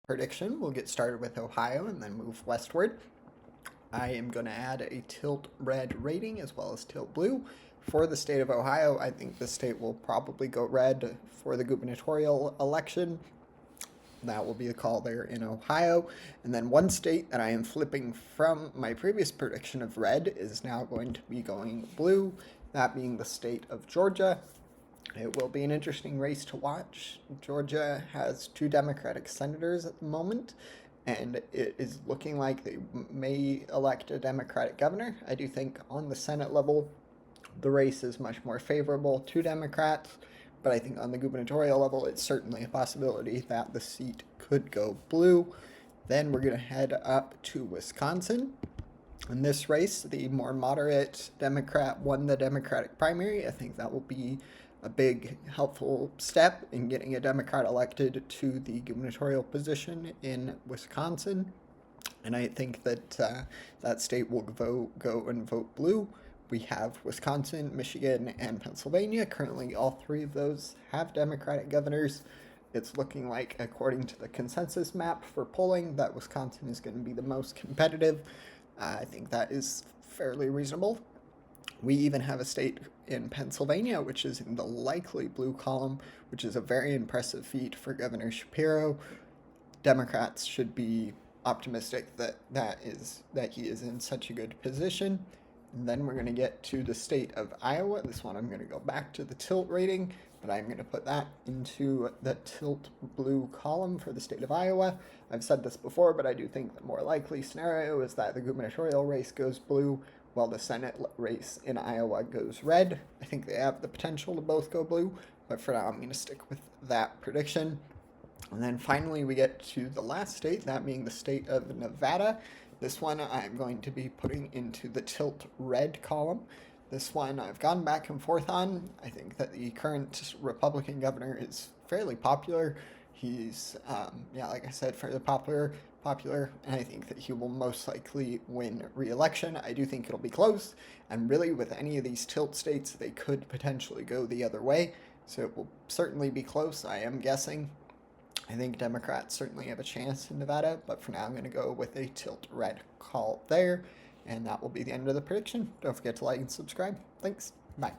prediction. We'll get started with Ohio and then move westward. I am going to add a tilt red rating as well as tilt blue. For the state of Ohio, I think the state will probably go red for the gubernatorial election. That will be the call there in Ohio. And then one state that I am flipping from my previous prediction of red is now going to be going blue, that being the state of Georgia. It will be an interesting race to watch. Georgia has 2 Democratic senators at the moment, and it is looking like they may elect a Democratic governor. I do think on the Senate level, the race is much more favorable to Democrats, but I think on the gubernatorial level, it's certainly a possibility that the seat could go blue. Then we're going to head up to Wisconsin. In this race, the more moderate Democrat won the Democratic primary. I think that will be a big helpful step in getting a Democrat elected to the gubernatorial position in Wisconsin. And I think that that state will go and vote blue. We have Wisconsin, Michigan, and Pennsylvania. Currently, all 3 of those have Democratic governors. It's looking like, according to the consensus map for polling, that Wisconsin is going to be the most competitive. I think that is fairly reasonable. We even have a state in Pennsylvania, which is in the likely blue column, which is a very impressive feat for Governor Shapiro. Democrats should be optimistic that he is in such a good position. And then we're going to get to the state of Iowa. This one I'm going to go back to the tilt rating, but I'm going to put that into the tilt blue column for the state of Iowa. I've said this before, but I do think the more likely scenario is that the gubernatorial race goes blue while the Senate race in Iowa goes red. I think they have the potential to both go blue, but for now I'm going to stick with that prediction. And then finally we get to the last state, that being the state of Nevada. This one I'm going to be putting into the tilt red column. This one I've gone back and forth on. I think that the current Republican governor is fairly popular. He's, like I said, fairly popular, and I think that he will most likely win re-election. I do think it'll be close, and really with any of these tilt states, they could potentially go the other way, so it will certainly be close, I am guessing. I think Democrats certainly have a chance in Nevada, but for now I'm going to go with a tilt red call there, and that will be the end of the prediction. Don't forget to like and subscribe. Thanks. Bye.